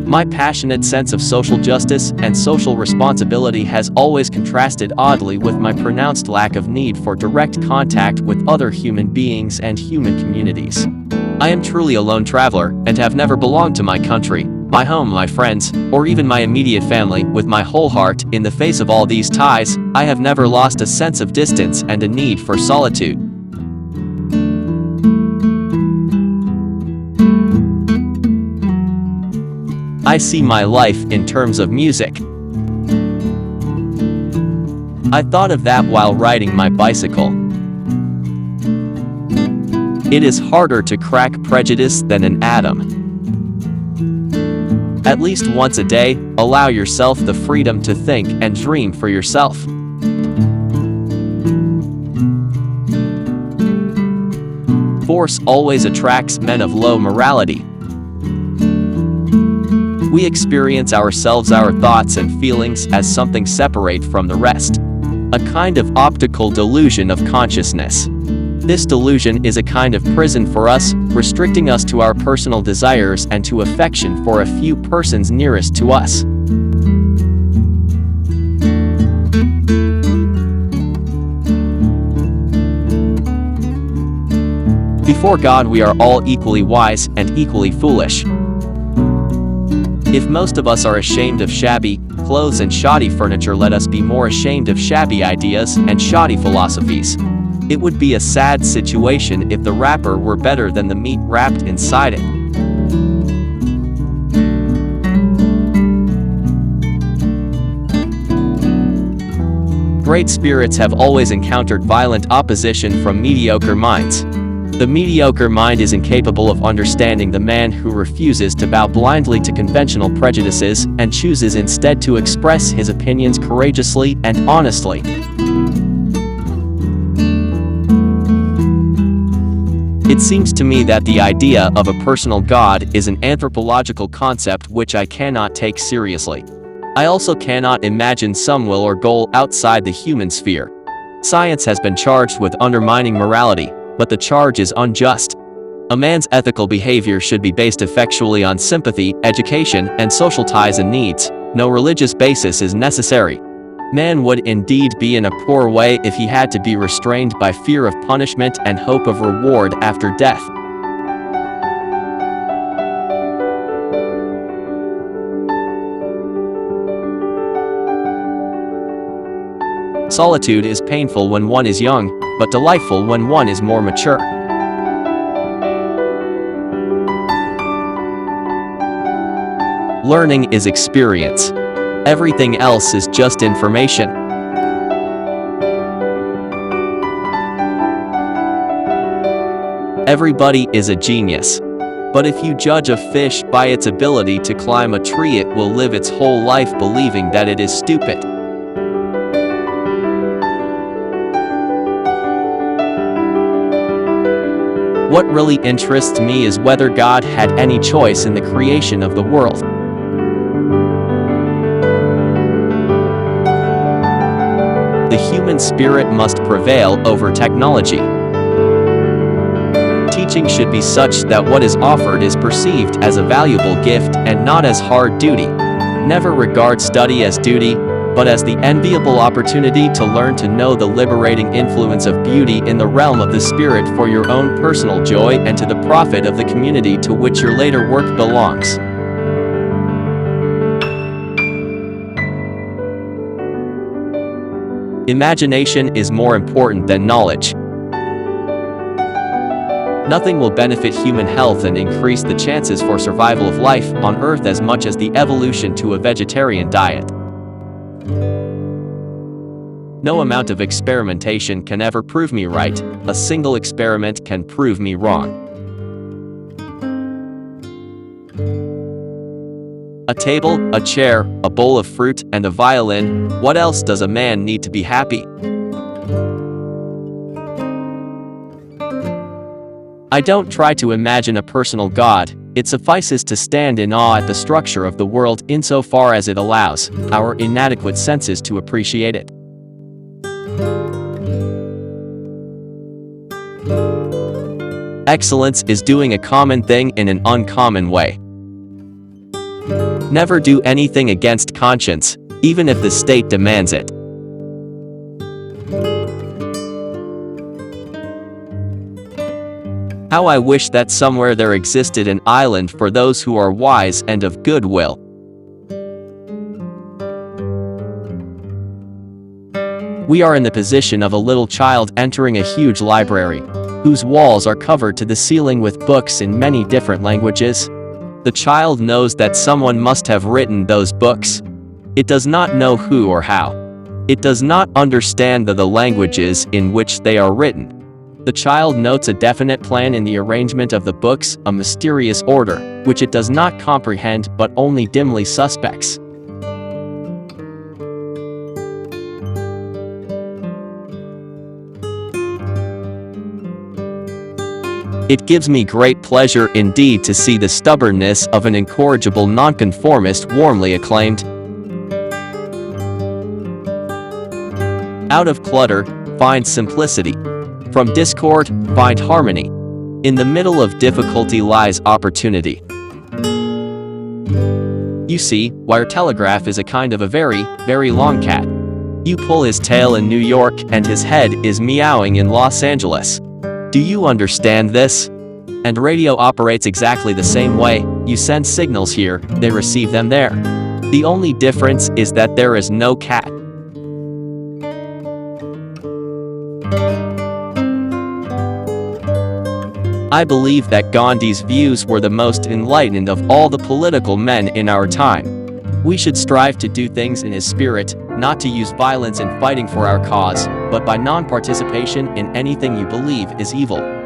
My passionate sense of social justice and social responsibility has always contrasted oddly with my pronounced lack of need for direct contact with other human beings and human communities. I am truly a lone traveler and have never belonged to my country, my home, my friends, or even my immediate family with my whole heart. In the face of all these ties, I have never lost a sense of distance and a need for solitude. I see my life in terms of music. I thought of that while riding my bicycle. It is harder to crack prejudice than an atom. At least once a day, allow yourself the freedom to think and dream for yourself. Force always attracts men of low morality. We experience ourselves, our thoughts and feelings as something separate from the rest. A kind of optical delusion of consciousness. This delusion is a kind of prison for us, restricting us to our personal desires and to affection for a few persons nearest to us. Before God, we are all equally wise and equally foolish. If most of us are ashamed of shabby clothes and shoddy furniture, let us be more ashamed of shabby ideas and shoddy philosophies. It would be a sad situation if the wrapper were better than the meat wrapped inside it. Great spirits have always encountered violent opposition from mediocre minds. The mediocre mind is incapable of understanding the man who refuses to bow blindly to conventional prejudices and chooses instead to express his opinions courageously and honestly. It seems to me that the idea of a personal God is an anthropological concept which I cannot take seriously. I also cannot imagine some will or goal outside the human sphere. Science has been charged with undermining morality, but the charge is unjust. A man's ethical behavior should be based effectually on sympathy, education, and social ties and needs. No religious basis is necessary. Man would indeed be in a poor way if he had to be restrained by fear of punishment and hope of reward after death. Solitude is painful when one is young, but delightful when one is more mature. Learning is experience. Everything else is just information. Everybody is a genius. But if you judge a fish by its ability to climb a tree, it will live its whole life believing that it is stupid. What really interests me is whether God had any choice in the creation of the world. The human spirit must prevail over technology. Teaching should be such that what is offered is perceived as a valuable gift and not as hard duty. Never regard study as duty, but as the enviable opportunity to learn to know the liberating influence of beauty in the realm of the spirit for your own personal joy and to the profit of the community to which your later work belongs. Imagination is more important than knowledge. Nothing will benefit human health and increase the chances for survival of life on Earth as much as the evolution to a vegetarian diet. No amount of experimentation can ever prove me right. A single experiment can prove me wrong. A table, a chair, a bowl of fruit, and a violin. What else does a man need to be happy? I don't try to imagine a personal God. It suffices to stand in awe at the structure of the world insofar as it allows our inadequate senses to appreciate it. Excellence is doing a common thing in an uncommon way. Never do anything against conscience, even if the state demands it. How I wish that somewhere there existed an island for those who are wise and of good will. We are in the position of a little child entering a huge library, whose walls are covered to the ceiling with books in many different languages. The child knows that someone must have written those books. It does not know who or how. It does not understand the languages in which they are written. The child notes a definite plan in the arrangement of the books, a mysterious order, which it does not comprehend but only dimly suspects. It gives me great pleasure indeed to see the stubbornness of an incorrigible nonconformist warmly acclaimed. Out of clutter, find simplicity. From discord, find harmony. In the middle of difficulty lies opportunity. You see, wire telegraph is a kind of a very, very long cat. You pull his tail in New York and his head is meowing in Los Angeles. Do you understand this? And radio operates exactly the same way. You send signals here, they receive them there. The only difference is that there is no cat. I believe that Gandhi's views were the most enlightened of all the political men in our time. We should strive to do things in his spirit, not to use violence in fighting for our cause, but by non-participation in anything you believe is evil.